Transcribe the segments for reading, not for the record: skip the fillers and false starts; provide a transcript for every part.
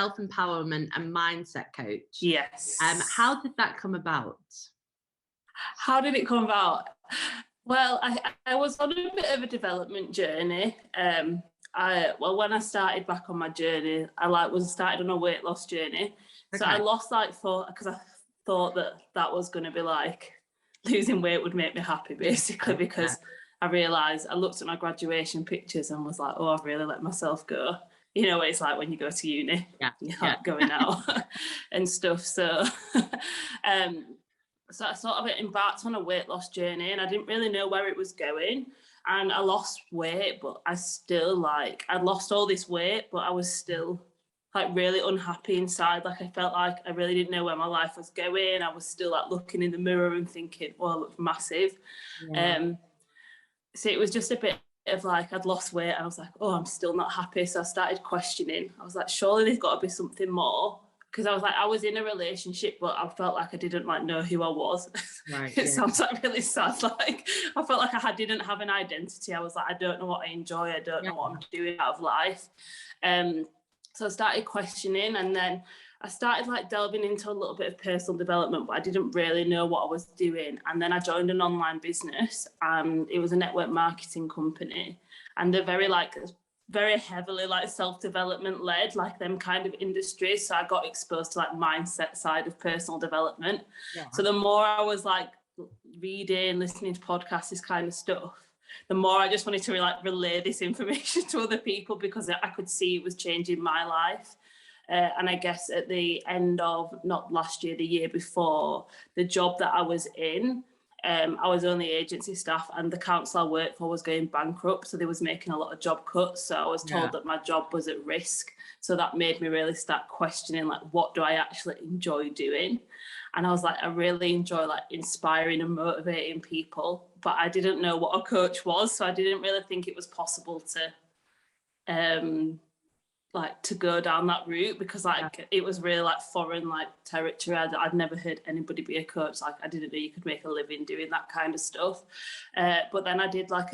self-empowerment and mindset coach. Yes. How did that come about? How did it come about? Well, I was on a bit of a development journey. When I started back on my journey, I started on a weight loss journey. So I lost because I thought that was going to be like losing weight would make me happy, basically, because I realised, I looked at my graduation pictures and was like, oh, I've really let myself go. You know what it's like when you go to uni, you're like going out and stuff. So, so I sort of embarked on a weight loss journey, and I didn't really know where it was going. And I lost weight, but I still I'd lost all this weight, but I was still really unhappy inside. Like, I felt like I really didn't know where my life was going. I was still looking in the mirror and thinking, oh, I look massive. So it was just a bit of I'd lost weight, and I was like, oh, I'm still not happy. So I started questioning. I was like, surely there's got to be something more, because I was in a relationship, but I felt like I didn't know who I was. Right, It sounds really sad. I felt like I didn't have an identity. I was like, I don't know what I enjoy. I don't know what I'm doing out of life. So I started questioning, and then I started delving into a little bit of personal development, but I didn't really know what I was doing. And then I joined an online business, and it was a network marketing company, and they're very heavily self-development led, them kind of industries. So I got exposed to mindset side of personal development. So the more I was reading, listening to podcasts, this kind of stuff, the more I just wanted to relay this information to other people, because I could see it was changing my life. And I guess at the end of, not last year, the year before, the job that I was in, I was only agency staff, and the council I worked for was going bankrupt, so they was making a lot of job cuts. So I was told that my job was at risk. So that made me really start questioning, what do I actually enjoy doing? And I was like, I really enjoy inspiring and motivating people, but I didn't know what a coach was, so I didn't really think it was possible to go down that route, because it was really foreign territory. I'd never heard anybody be a coach. I didn't know you could make a living doing that kind of stuff. But then I did a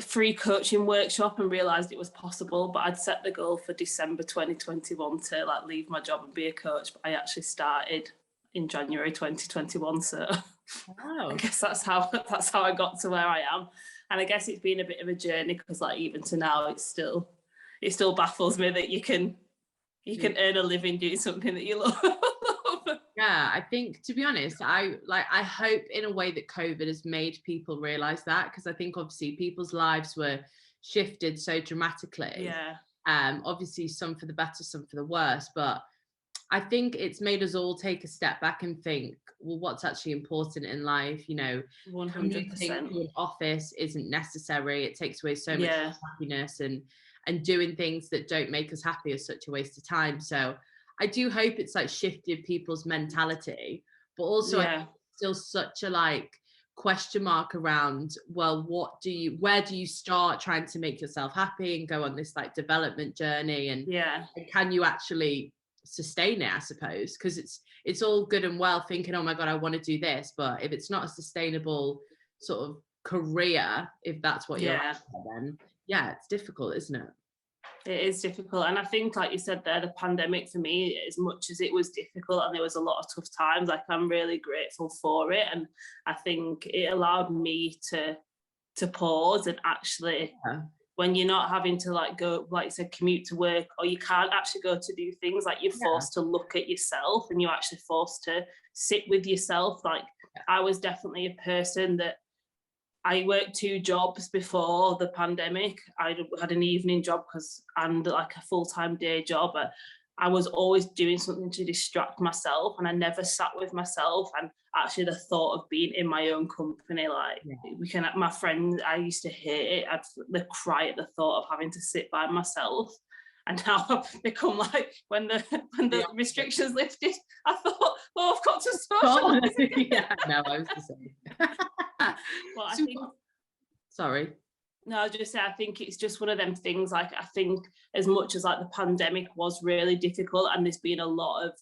free coaching workshop and realised it was possible. But I'd set the goal for December 2021 to leave my job and be a coach. But I actually started in January 2021. So I guess that's how I got to where I am. And I guess it's been a bit of a journey, because even to now, it still baffles me that you can earn a living doing something that you love. Yeah, I think, to be honest, I hope in a way that COVID has made people realize that, because I think obviously people's lives were shifted so dramatically. Obviously some for the better, some for the worse, but I think it's made us all take a step back and think, well, what's actually important in life? 100%. Commuting to an office isn't necessary. It takes away so much happiness, and doing things that don't make us happy is such a waste of time. So I do hope it's shifted people's mentality, but also I think still such a question mark around, well, where do you start trying to make yourself happy and go on this development journey, and can you actually sustain it, I suppose? Because it's all good and well thinking, oh my god, I want to do this, but if it's not a sustainable sort of career, if that's what you're after, then it's difficult, isn't it? It is difficult. And I think, like you said there, the pandemic for me, as much as it was difficult and there was a lot of tough times, I'm really grateful for it. And I think it allowed me to pause and actually, when you're not having to go, like you said, commute to work, or you can't actually go to do things, you're forced to look at yourself, and you're actually forced to sit with yourself. I was definitely a person that I worked 2 jobs before the pandemic. I had an evening job and a full-time day job. But I was always doing something to distract myself, and I never sat with myself. And actually the thought of being in my own company, my friends, I used to hate it. I'd cry at the thought of having to sit by myself. And now I've become when the restrictions lifted, I thought, oh, I've got to socialise. No, I was the same. Sorry. No, I just say, I think it's just one of them things. I think as much as the pandemic was really difficult, and there's been a lot of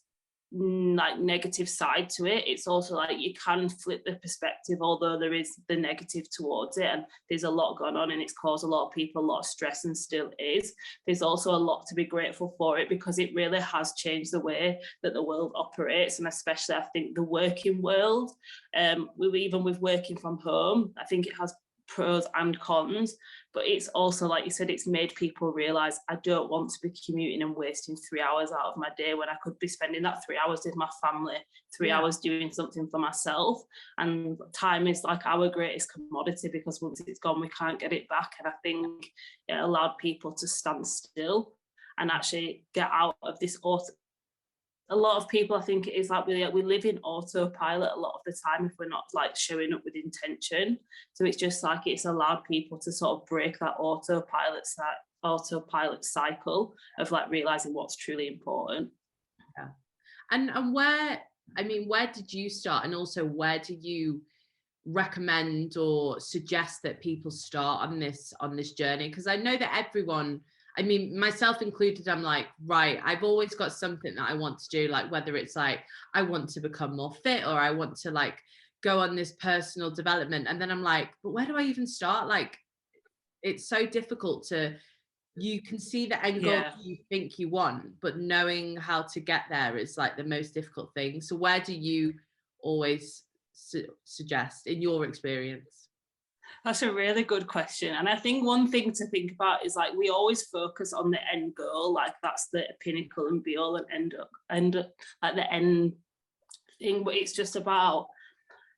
like negative side to it. It's also like you can flip the perspective, although there is the negative towards it, and there's a lot going on and it's caused a lot of people a lot of stress, and still is. There's also a lot to be grateful for it, because it really has changed the way that the world operates, and especially I think the working world, even with working from home, I think it has pros and cons, but it's also, like you said, it's made people realize I don't want to be commuting and wasting 3 hours out of my day when I could be spending that 3 hours with my family, 3 hours doing something for myself. And time is like our greatest commodity, because once it's gone we can't get it back. And I think it allowed people to stand still and actually get out of this a lot of people, I think it is like we live in autopilot a lot of the time if we're not like showing up with intention. So it's just like it's allowed people to sort of break that autopilot cycle of like realizing what's truly important. Yeah. And where did you start, and also where do you recommend or suggest that people start on this journey? Because I know that everyone, I mean, myself included, I'm like, right, I've always got something that I want to do, like whether it's like I want to become more fit, or I want to like go on this personal development, and then I'm like, but where do I even start? Like, it's so difficult you can see the end goal you think you want, but knowing how to get there is like the most difficult thing. So where do you always suggest in your experience? That's a really good question. And I think one thing to think about is like we always focus on the end goal, like that's the pinnacle and be all and end like the end thing, but it's just about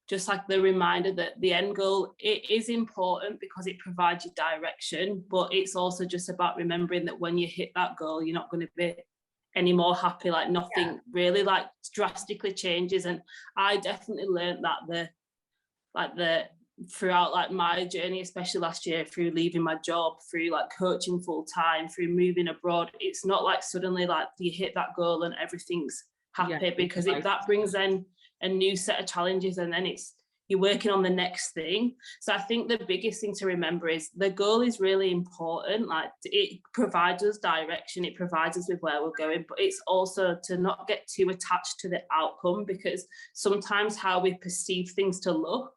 just like the reminder that the end goal, it is important because it provides you direction, but it's also just about remembering that when you hit that goal, you're not going to be any more happy, like nothing really like drastically changes. And I definitely learned that throughout like my journey, especially last year, through leaving my job, through like coaching full time, through moving abroad, it's not like suddenly like you hit that goal and everything's happy, because that brings in a new set of challenges, and then you're working on the next thing. So I think the biggest thing to remember is the goal is really important. Like it provides us direction, it provides us with where we're going, but it's also to not get too attached to the outcome, because sometimes how we perceive things to look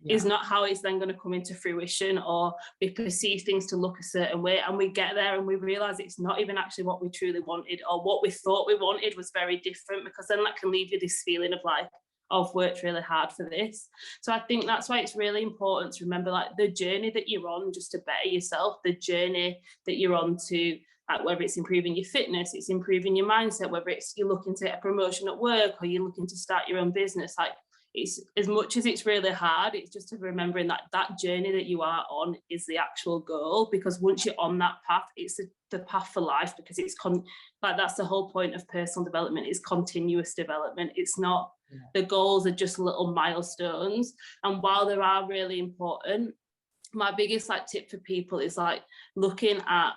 is not how it's then going to come into fruition, or we perceive things to look a certain way and we get there and we realize it's not even actually what we truly wanted, or what we thought we wanted was very different, because then that can leave you this feeling of like, oh, I've worked really hard for this. So I think that's why it's really important to remember like the journey that you're on just to better yourself, the journey that you're on to like whether it's improving your fitness, it's improving your mindset, whether it's you're looking to get a promotion at work or you're looking to start your own business. Like it's, as much as it's really hard, it's just remembering that that journey that you are on is the actual goal, because once you're on that path, it's the path for life, because it's like that's the whole point of personal development, is continuous development. It's not the goals are just little milestones, and while they are really important, my biggest like tip for people is like looking at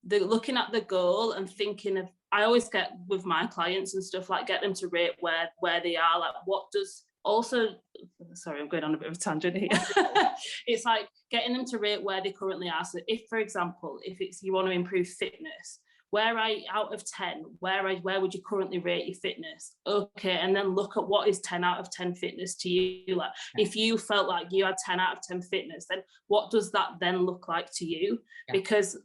the goal and thinking of, I always get with my clients and stuff, like get them to rate where they are, like what does also, sorry, I'm going on a bit of a tangent here. It's like getting them to rate where they currently are. So if, for example, if it's you want to improve fitness, where are you out of 10? Where would you currently rate your fitness? Okay, and then look at what is 10 out of 10 fitness to you. Like if you felt like you had 10 out of 10 fitness, then what does that then look like to you? Because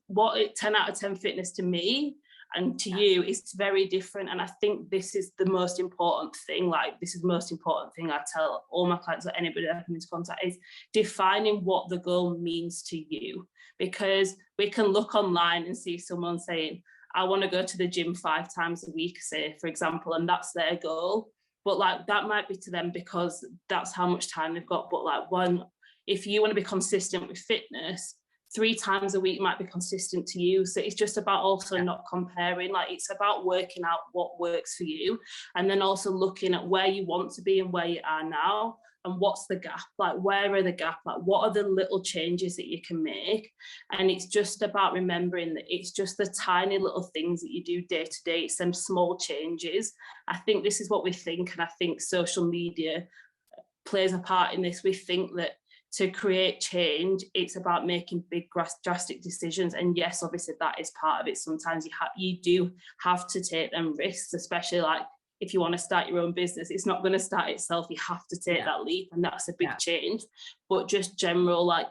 10 out of 10 fitness to me and to you is very different. And I think this is the most important thing. Like this is the most important thing I tell all my clients or anybody I come into contact is defining what the goal means to you. Because we can look online and see someone saying, I want to go to the gym 5 times a week, say, for example, and that's their goal. But like that might be to them because that's how much time they've got. But like if you want to be consistent with fitness, 3 times a week might be consistent to you. So it's just about also not comparing, like it's about working out what works for you, and then also looking at where you want to be and where you are now, and what's the gap, like where are the gap, like what are the little changes that you can make. And it's just about remembering that it's just the tiny little things that you do day to day, it's them small changes. I think this is what we think, and I think social media plays a part in this. We think that to create change, it's about making big drastic decisions, and yes, obviously that is part of it. Sometimes you do have to take them risks, especially like if you want to start your own business, it's not going to start itself. You have to take that leap, and that's a big change. But just general like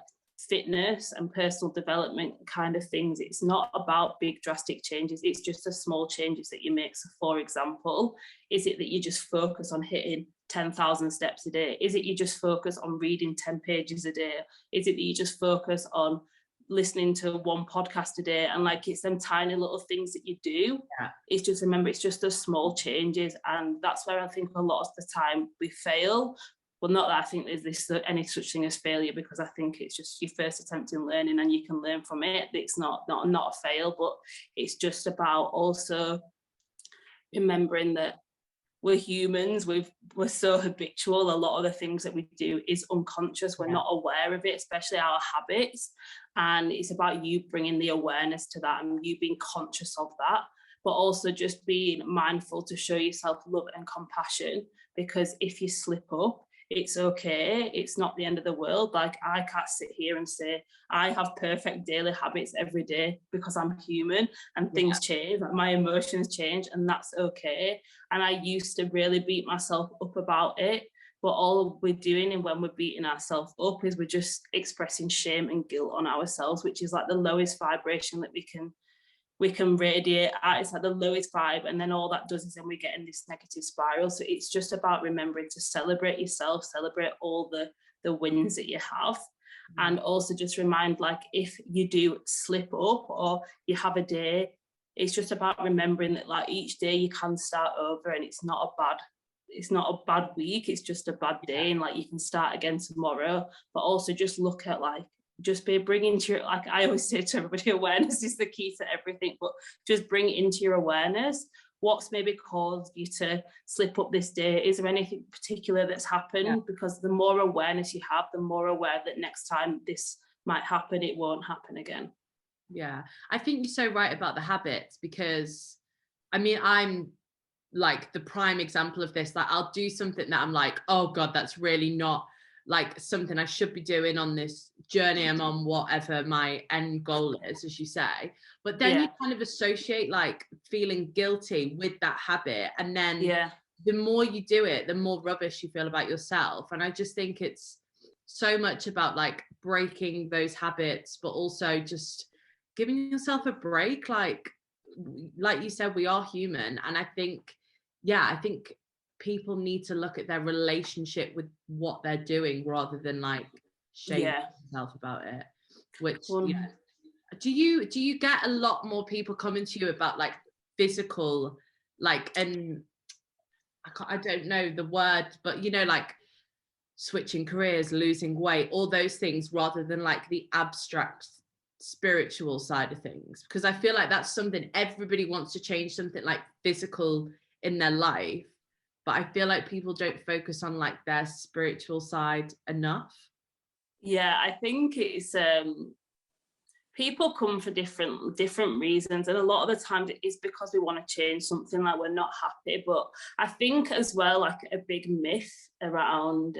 fitness and personal development kind of things, it's not about big drastic changes, it's just the small changes that you make. So for example, is it that you just focus on hitting 10,000 steps a day? Is it you just focus on reading 10 pages a day? Is it that you just focus on listening to one podcast a day? And like, it's them tiny little things that you do. It's just, remember, it's just those small changes. And that's where I think a lot of the time we fail. Well, not that I think there's any such thing as failure, because I think it's just your first attempt in learning and you can learn from it. It's not a fail, but it's just about also remembering that we're humans. We're so habitual. A lot of the things that we do is unconscious. We're not aware of it, especially our habits. And it's about you bringing the awareness to that and you being conscious of that, but also just being mindful to show yourself love and compassion, because if you slip up, it's okay. It's not the end of the world. Like, I can't sit here and say I have perfect daily habits every day, because I'm human and things change, like my emotions change, and that's okay. And I used to really beat myself up about it, but all we're doing, and when we're beating ourselves up, is we're just expressing shame and guilt on ourselves, which is like the lowest vibration that we can radiate at. It's like the lowest vibe, and then all that does is then we get in this negative spiral. So it's just about remembering to celebrate yourself, celebrate all the wins that you have, and also just remind, like, if you do slip up or you have a day, it's just about remembering that, like, each day you can start over, and it's not a bad week, it's just a bad day, and like you can start again tomorrow. But also just look at, like, just be bringing to your, like I always say to everybody, awareness is the key to everything, but just bring into your awareness what's maybe caused you to slip up this day. Is there anything particular that's happened? Because the more awareness you have, the more aware that next time this might happen, it won't happen again. Yeah, I think you're so right about the habits, because I mean, I'm like the prime example of this. Like, I'll do something that I'm like, oh God, that's really not like something I should be doing on this journey I'm on, whatever my end goal is, as you say. But then you kind of associate like feeling guilty with that habit. And then the more you do it, the more rubbish you feel about yourself. And I just think it's so much about like breaking those habits, but also just giving yourself a break. Like you said, we are human. And I think people need to look at their relationship with what they're doing rather than like shaming themselves about it. Which do you get a lot more people coming to you about like physical, like, and I don't know the word, but you know, like switching careers, losing weight, all those things, rather than like the abstract spiritual side of things? Because I feel like that's something everybody wants to change, something like physical in their life, but I feel like people don't focus on like their spiritual side enough. Yeah, I think it's people come for different reasons, and a lot of the time it's because we want to change something, like we're not happy. But I think as well, like a big myth around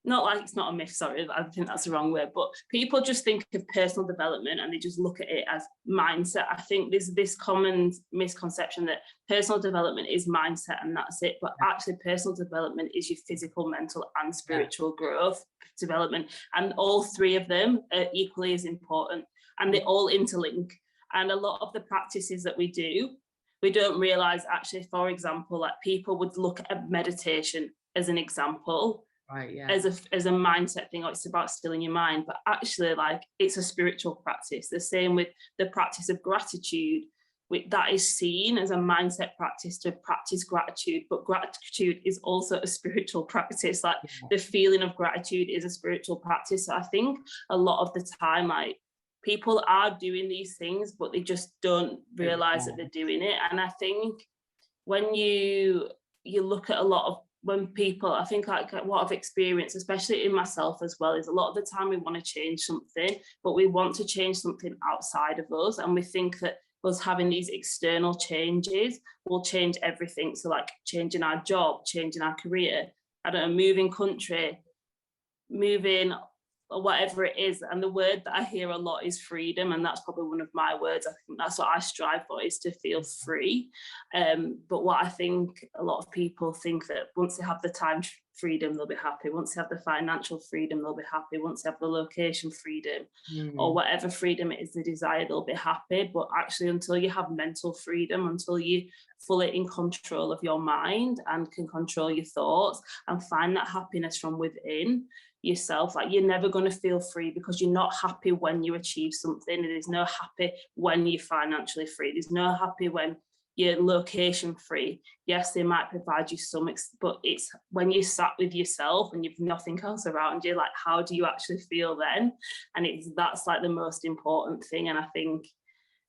not like, it's not a myth, sorry, I think that's the wrong word, but people just think of personal development and they just look at it as mindset. I think there's this common misconception that personal development is mindset and that's it, but actually personal development is your physical, mental and spiritual growth development, and all three of them are equally as important, and they all interlink. And a lot of the practices that we do, we don't realize actually, for example, like people would look at meditation as an example, right, as a mindset thing, or it's about stilling your mind, but actually like it's a spiritual practice. The same with the practice of gratitude, that is seen as a mindset practice to practice gratitude, but gratitude is also a spiritual practice. Like the feeling of gratitude is a spiritual practice. So I think a lot of the time, like people are doing these things, but they just don't realize that they're doing it. And I think when you look at a lot of, when people, I think like what I've experienced, especially in myself as well, is a lot of the time we want to change something, but we want to change something outside of us. And we think that us having these external changes will change everything. So like changing our job, changing our career, I don't know, moving country, moving or whatever it is. And the word that I hear a lot is freedom, and that's probably one of my words. I think that's what I strive for, is to feel free. But what I think a lot of people think that once they have the time freedom, they'll be happy. Once they have the financial freedom, they'll be happy. Once they have the location freedom, or whatever freedom it is they desire, they'll be happy. But actually, until you have mental freedom, until you fully in control of your mind and can control your thoughts and find that happiness from within yourself, like, you're never going to feel free, because you're not happy when you achieve something. There's no happy when you're financially free. There's no happy when you're location free. Yes, they might provide you some, but it's when you sat with yourself and you've nothing else around you, like, how do you actually feel then? And that's like the most important thing. And I think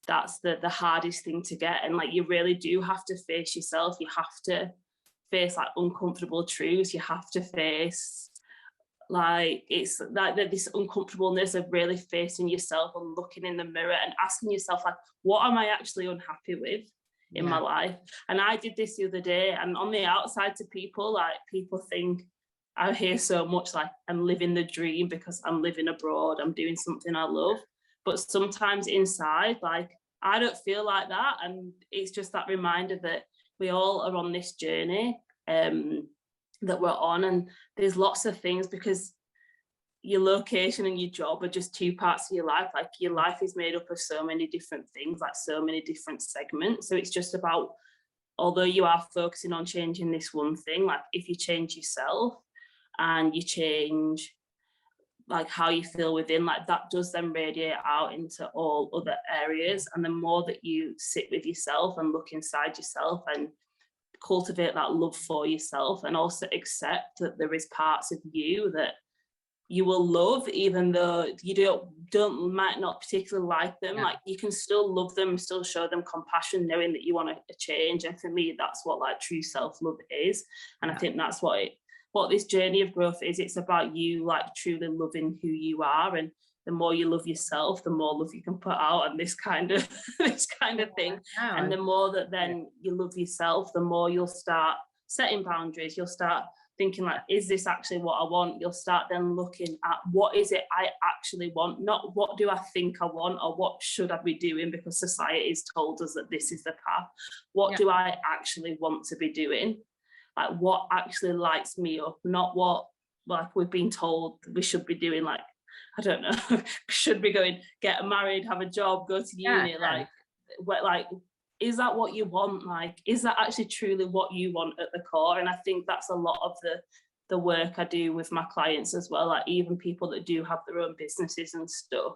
that's the hardest thing to get. And like, you really do have to face yourself. You have to face like uncomfortable truths. You have to face, like, it's like this uncomfortableness of really facing yourself and looking in the mirror and asking yourself, like, what am I actually unhappy with in my life? And I did this the other day, and on the outside to people, like, people think, I hear so much like, I'm living the dream because I'm living abroad, I'm doing something I love. But sometimes inside, like, I don't feel like that. And it's just that reminder that we all are on this journey that we're on, and there's lots of things, because your location and your job are just two parts of your life. Like, your life is made up of so many different things, like so many different segments. So it's just about, although you are focusing on changing this one thing, like, if you change yourself and you change like how you feel within, like, that does then radiate out into all other areas. And the more that you sit with yourself and look inside yourself and cultivate that love for yourself, and also accept that there is parts of you that you will love, even though you might not particularly like them, like, you can still love them, still show them compassion, knowing that you want to change. And for me, that's what like true self-love is. And I think that's what this journey of growth is. It's about you like truly loving who you are, and the more you love yourself, the more love you can put out, and this kind of thing. And the more that then you love yourself, the more you'll start setting boundaries. You'll start thinking, like, is this actually what I want? You'll start then looking at, what is it I actually want? Not what do I think I want, or what should I be doing because society has told us that this is the path. What do I actually want to be doing? Like, what actually lights me up, not what like we've been told we should be doing. Like, I don't know, should be going, get married, have a job, go to uni. Like, is that what you want? Like, is that actually truly what you want at the core? And I think that's a lot of the work I do with my clients as well. Like, even people that do have their own businesses and stuff,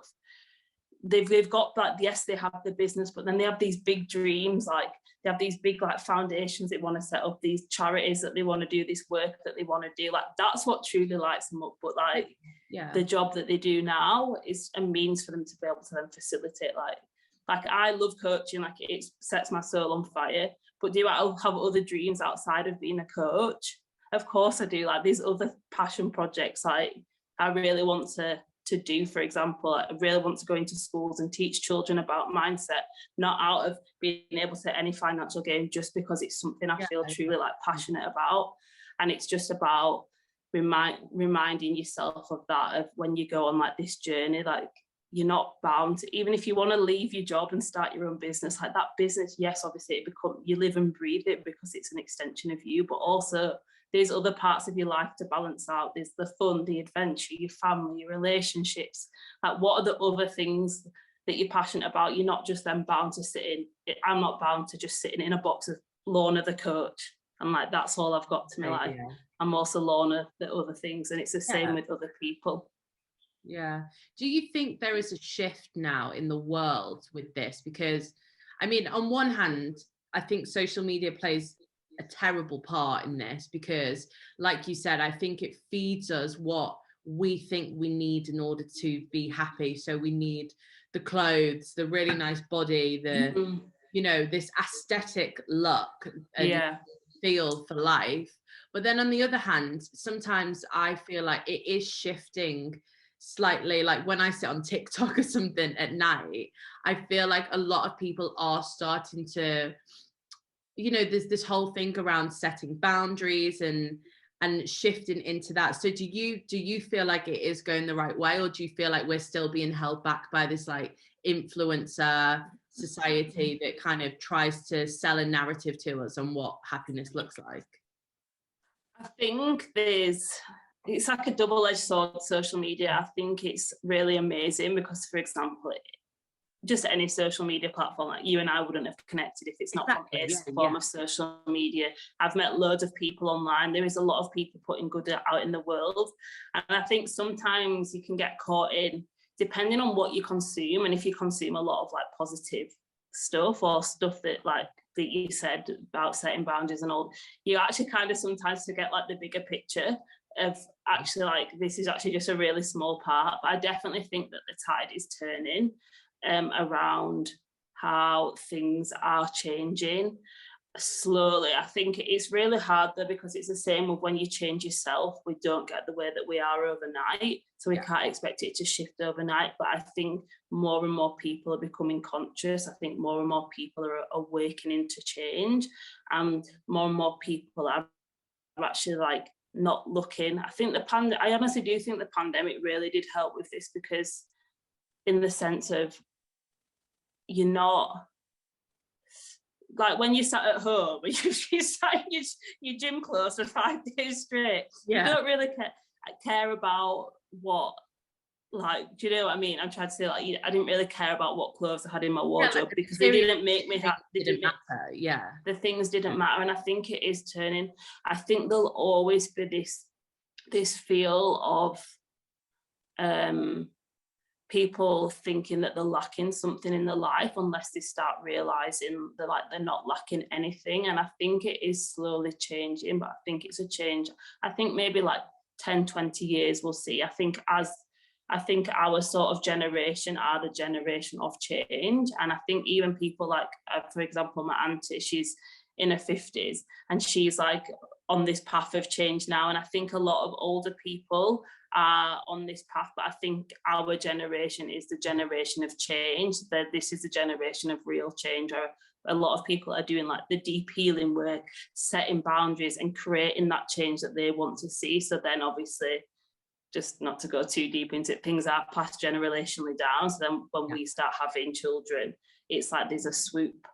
they've got that, yes, they have the business, but then they have these big dreams. Like, they have these big like foundations they want to set up, these charities that they want to do, this work that they want to do. Like, that's what truly lights them up. But like, the job that they do now is a means for them to be able to then facilitate. Like I love coaching, like, it sets my soul on fire. But do I have other dreams outside of being a coach? Of course I do. Like, these other passion projects, like, I really want to do, for example, I really want to go into schools and teach children about mindset, not out of being able to any financial gain, just because it's something I feel truly like passionate about. And it's just about reminding yourself of that, of when you go on like this journey, like, you're not bound to, even if you want to leave your job and start your own business, like, that business, yes, obviously you live and breathe it because it's an extension of you, but also there's other parts of your life to balance out. There's the fun, the adventure, your family, your relationships. Like, what are the other things that you're passionate about? You're not just then bound to I'm not bound to just sitting in a box of Lorna the coach, and like, that's all I've got to my life. I'm also Lorna the other things, and it's the same with other people. Yeah. Do you think there is a shift now in the world with this? Because, I mean, on one hand, I think social media plays a terrible part in this, because, like you said, I think it feeds us what we think we need in order to be happy. So we need the clothes, the really nice body, the you know, this aesthetic look and feel for life. But then on the other hand, sometimes I feel like it is shifting slightly. Like, when I sit on TikTok or something at night, I feel like a lot of people are starting to, you know, there's this whole thing around setting boundaries and and shifting into that. So do you feel like it is going the right way, or do you feel like we're still being held back by this like influencer society that kind of tries to sell a narrative to us on what happiness looks like? I think it's like a double-edged sword, social media. I think it's really amazing because, for example, just any social media platform, like you and I wouldn't have connected if it's not from this form of social media. I've met loads of people online. There is a lot of people putting good out in the world. And I think sometimes you can get caught in, depending on what you consume, and if you consume a lot of like positive stuff or stuff that like that you said about setting boundaries and all, you actually kind of sometimes forget like the bigger picture of actually like this is actually just a really small part. But I definitely think that the tide is turning around how things are changing slowly. I think it's really hard though, because it's the same with when you change yourself. We don't get the way that we are overnight, so we can't expect it to shift overnight. But I think more and more people are becoming conscious. I think more and more people are awakening to change, and more people are actually like not looking. I think I honestly do think the pandemic really did help with this, because in the sense of you're not like when you sat at home and you sat in your gym clothes for 5 days straight, you don't really care about what, like, do you know what I mean? I'm trying to say, like, I didn't really care about what clothes I had in my wardrobe, like, because they didn't make me happy. They didn't matter. The things didn't matter. And I think it is turning. I think there'll always be this feel of people thinking that they're lacking something in their life unless they start realizing they're not lacking anything. And I think it is slowly changing, but I think it's a change. I think maybe like 10, 20 years we'll see. I think our sort of generation are the generation of change. And I think even people like, for example, my auntie, she's in her 50s and she's like on this path of change now. And I think a lot of older people are on this path, but I think our generation is the generation of change, that this is a generation of real change, or a lot of people are doing like the deep healing work, setting boundaries and creating that change that they want to see. So then obviously, just not to go too deep into it, things are passed generationally down. So then when we start having children, it's like there's a swoop.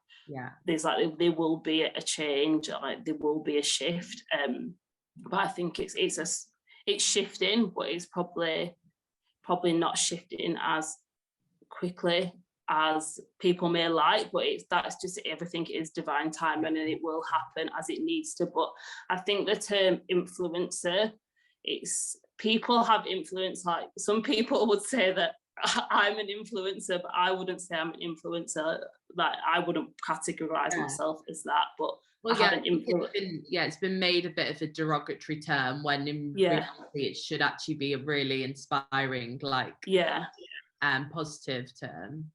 There's like there will be a change, like there will be a shift. But I think it's shifting, but it's probably not shifting as quickly as people may like. But that's just everything is divine time, and it will happen as it needs to. But I think the term influencer, people have influence. Like some people would say that I'm an influencer, but I wouldn't say I'm an influencer. Like I wouldn't categorize myself as that. But it's been made a bit of a derogatory term, when in reality it should actually be a really inspiring, like positive term.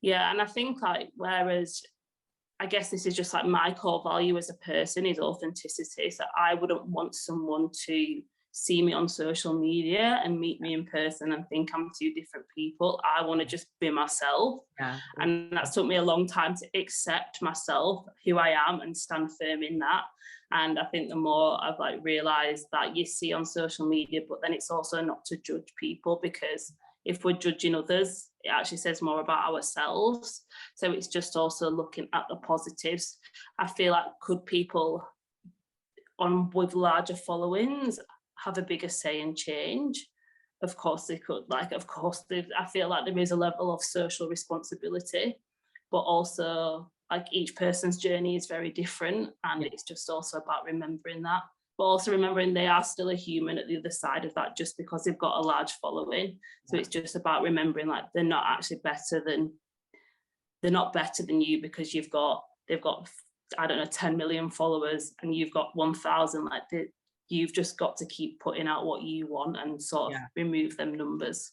And I think like, whereas I guess this is just like my core value as a person is authenticity. So I wouldn't want someone to see me on social media and meet me in person and think I'm two different people. I want to just be myself. And that's took me a long time to accept myself, who I am, and stand firm in that. And I think the more I've like realized that you see on social media, but then it's also not to judge people, because if we're judging others, it actually says more about ourselves. So it's just also looking at the positives. I feel like, could people with larger followings have a bigger say in change? Of course they could. Like, of course, I feel like there is a level of social responsibility, but also like each person's journey is very different, and it's just also about remembering that, but also remembering they are still a human at the other side of that, just because they've got a large following. So it's just about remembering like they're not better than you because they've got I don't know 10 million followers and you've got 1,000. Like you've just got to keep putting out what you want and sort of remove them numbers.